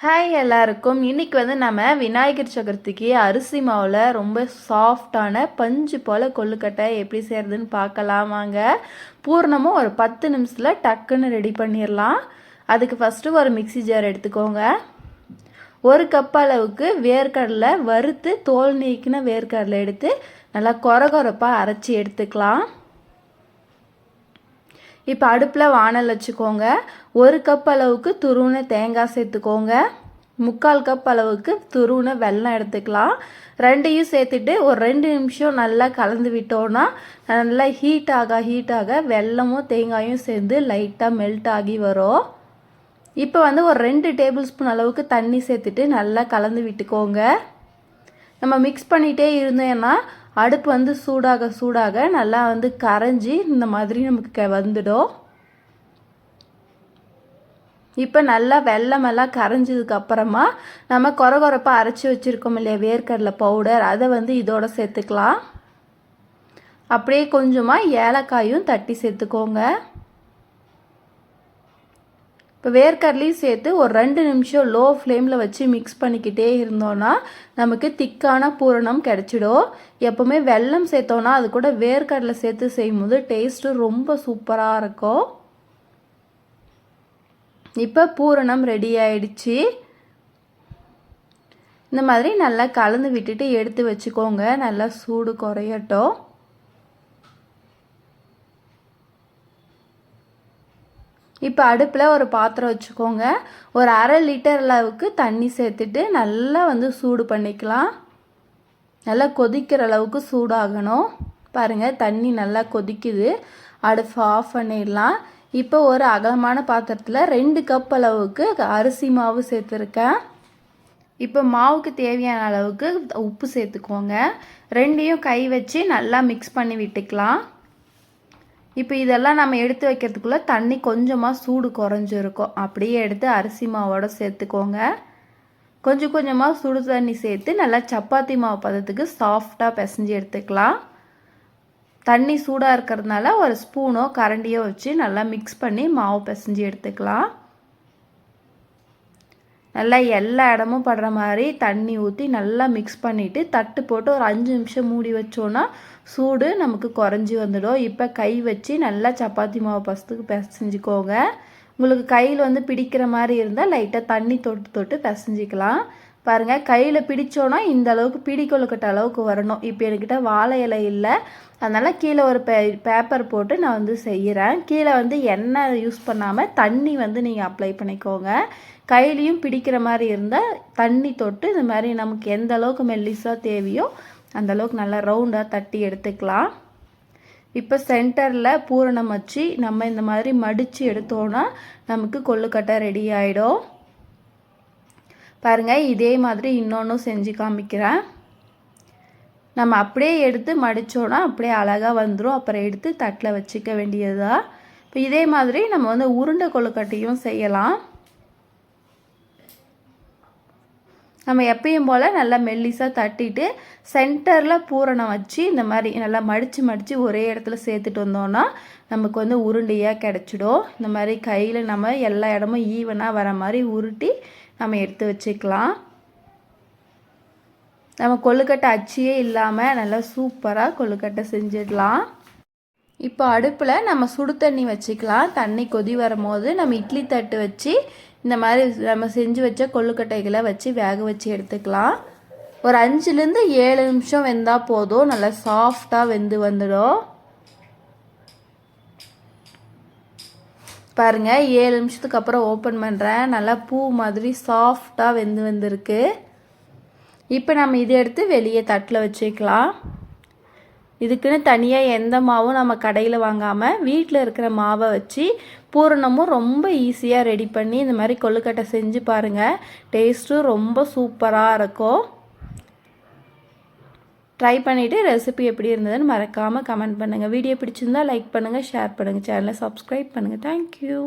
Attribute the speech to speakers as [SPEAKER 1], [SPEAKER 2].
[SPEAKER 1] Hi எல்லாருக்கும். இன்றைக்கி நம்ம விநாயகர் சதுர்த்திக்கு அரிசி மாவில் ரொம்ப சாஃப்டான பஞ்சு போல் கொழுக்கட்டை எப்படி செய்கிறதுன்னு பார்க்கலாம் வாங்க. பூர்ணமும் ஒரு 10 நிமிஷத்தில் டக்குன்னு ரெடி பண்ணிடலாம். அதுக்கு ஃபஸ்ட்டு ஒரு மிக்சி ஜார் எடுத்துக்கோங்க. 1 கப் அளவுக்கு வேர்க்கடலை வறுத்து தோல் நீக்கின வேர்க்கடலை எடுத்து நல்லா கொரகொரப்பாக அரைச்சி எடுத்துக்கலாம். இப்போ அடுப்பில் வானல் வச்சுக்கோங்க. 1 கப் அளவுக்கு துருவின தேங்காய் சேர்த்துக்கோங்க. 3/4 கப் அளவுக்கு துருவின வெல்லம் எடுத்துக்கலாம். ரெண்டையும் சேர்த்துட்டு ஒரு 2 நிமிஷம் நல்லா கலந்து விட்டோன்னா நல்லா ஹீட் ஆக வெல்லமும் தேங்காயும் சேர்ந்து லைட்டாக மெல்ட் ஆகி வரும். இப்போ ஒரு 2 டேபிள் ஸ்பூன் அளவுக்கு தண்ணி சேர்த்துட்டு நல்லா கலந்து விட்டுக்கோங்க. நம்ம மிக்ஸ் பண்ணிகிட்டே இருந்தோன்னா அடுப்பு சூடாக நல்லா கரைஞ்சி இந்த மாதிரி நமக்கு வந்துடும். இப்போ நல்லா வெல்லமெல்லாம் கரைஞ்சதுக்கப்புறமா நம்ம கொரகொரப்பாக அரைச்சி வச்சுருக்கோம் இல்லையா வேர்க்கடலை பவுடர், அதை இதோட சேர்த்துக்கலாம். அப்படியே கொஞ்சமாக ஏலக்காயும் தட்டி சேர்த்துக்கோங்க. இப்போ வேர்க்கடலையும் சேர்த்து ஒரு 2 நிமிஷம் லோ ஃப்ளேமில் வச்சு மிக்ஸ் பண்ணிக்கிட்டே இருந்தோன்னா நமக்கு திக்கான பூரணம் கிடச்சிடும். எப்போவுமே வெல்லம் சேர்த்தோன்னா அது கூட வேர்க்கடலை சேர்த்து செய்யும்போது டேஸ்ட்டு ரொம்ப சூப்பராக இருக்கும். இப்போ பூரணம் ரெடி ஆயிடுச்சு. இந்த மாதிரி நல்லா கலந்து விட்டுட்டு எடுத்து வச்சுக்கோங்க. நல்லா சூடு குறையட்டும். இப்போ அடுப்பில் ஒரு பாத்திரம் வச்சுக்கோங்க. ஒரு 1/2 லிட்டர் அளவுக்கு தண்ணி சேர்த்துட்டு நல்லா சூடு பண்ணிக்கலாம். நல்லா கொதிக்கிற அளவுக்கு சூடாகணும். பாருங்கள், தண்ணி நல்லா கொதிக்குது. அடுப்பு ஆஃப் பண்ணிடலாம். இப்போ ஒரு அகலமான பாத்திரத்தில் 2 கப் அளவுக்கு அரிசி மாவு சேர்த்துருக்கேன். இப்போ மாவுக்கு தேவையான அளவுக்கு உப்பு சேர்த்துக்கோங்க. ரெண்டையும் கை வச்சு நல்லா மிக்ஸ் பண்ணி விட்டுக்கலாம். இப்போ இதெல்லாம் நம்ம எடுத்து வைக்கிறதுக்குள்ளே தண்ணி கொஞ்சமாக சூடு குறைஞ்சிருக்கும். அப்படியே எடுத்து அரிசி மாவோட சேர்த்துக்கோங்க. கொஞ்சமாக சுடு தண்ணி சேர்த்து நல்லா சப்பாத்தி மாவு பதத்துக்கு சாஃப்டாக பிசைஞ்சு எடுத்துக்கலாம். தண்ணி சூடாக இருக்கிறதுனால ஒரு ஸ்பூனோ கரண்டியோ வச்சு நல்லா மிக்ஸ் பண்ணி மாவு பிசைஞ்சு எடுத்துக்கலாம். நல்லா எல்லா இடமும் படுற மாதிரி தண்ணி ஊற்றி நல்லா மிக்ஸ் பண்ணிவிட்டு தட்டு போட்டு ஒரு 5 நிமிஷம் மூடி வச்சோன்னா சூடு நமக்கு குறைஞ்சி வந்துடும். இப்போ கை வச்சு நல்லா சப்பாத்தி மாவு பசத்துக்கு பிசைஞ்சிக்கோங்க. உங்களுக்கு கையில் பிடிக்கிற மாதிரி இருந்தால் லைட்டாக தண்ணி தொட்டு பிசைஞ்சிக்கலாம். பாருங்கள், கையில் பிடிச்சோன்னா இந்த அளவுக்கு பிடி கொழுக்கட்டை அளவுக்கு வரணும். இப்போ என்கிட்ட வாழை இலை இல்லை, அதனால் கீழே ஒரு பேப்பர் போட்டு நான் செய்கிறேன். கீழே எண்ணெய் யூஸ் பண்ணாமல் தண்ணி நீங்கள் அப்ளை பண்ணிக்கோங்க. கையிலையும் பிடிக்கிற மாதிரி இருந்தால் தண்ணி தொட்டு இந்த மாதிரி நமக்கு எந்த அளவுக்கு மெல்லிஸாக தேவையோ அந்த அளவுக்கு நல்லா ரவுண்டாக தட்டி எடுத்துக்கலாம். இப்போ சென்டரில் பூரணம் வச்சு நம்ம இந்த மாதிரி மடித்து எடுத்தோன்னா நமக்கு கொழுக்கட்டை ரெடி ஆகிடும். பாருங்கள், இதே மாதிரி இன்னொன்றும் செஞ்சு காமிக்கிறேன். நம்ம அப்படியே எடுத்து மடித்தோன்னா அப்படியே அழகாக வந்துடும். அப்புறம் எடுத்து தட்டில் வச்சுக்க வேண்டியதா. இப்போ இதே மாதிரி நம்ம உருண்டை கொழுக்கட்டையும் செய்யலாம். நம்ம எப்பயும் போல் நல்லா மெல்லிஸாக தட்டிட்டு சென்டரில் பூரணம் வச்சு இந்த மாதிரி நல்லா மடித்து ஒரே இடத்துல சேர்த்துட்டு வந்தோன்னா நமக்கு உருண்டையாக கிடச்சிடும். இந்த மாதிரி கையில் நம்ம எல்லா இடமும் ஈவனாக வர மாதிரி உருட்டி நம்ம எடுத்து வச்சுக்கலாம். நம்ம கொழுக்கட்டை அச்சியே இல்லாமல் நல்லா சூப்பராக கொழுக்கட்டை செஞ்சிடலாம். இப்போ அடுப்பில் நம்ம சுடு தண்ணி வச்சுக்கலாம். தண்ணி கொதி வரும்போது நம்ம இட்லி தட்டு வச்சு இந்த மாதிரி நம்ம செஞ்சு வச்ச கொழுக்கட்டைகளை வச்சு வேக வச்சு எடுத்துக்கலாம். ஒரு 5லேருந்து 7 நிமிஷம் வெந்தால் போதும். நல்லா சாஃப்டாக வெந்து வந்துடும். பாருங்கள், 7 நிமிஷத்துக்கு அப்புறம் ஓப்பன் பண்ணுறேன். நல்லா பூ மாதிரி சாஃப்டாக வந்திருக்கு. இப்போ நம்ம இதை எடுத்து வெளியே தட்டில் வச்சுக்கலாம். இதுக்குன்னு தனியாக எந்த மாவும் நம்ம கடையில் வாங்காமல் வீட்டில் இருக்கிற மாவை வச்சு பூரணமும் ரொம்ப ஈஸியாக ரெடி பண்ணி இந்த மாதிரி கொழுக்கட்டை செஞ்சு பாருங்கள். டேஸ்ட்டும் ரொம்ப சூப்பராக இருக்கும். ட்ரை பண்ணிவிட்டு ரெசிபி எப்படி இருந்ததுன்னு மறக்காமல் கமெண்ட் பண்ணுங்கள். வீடியோ பிடிச்சிருந்தால் லைக் பண்ணுங்கள், ஷேர் பண்ணுங்கள், சேனலை சப்ஸ்கிரைப் பண்ணுங்கள். தேங்க்யூ.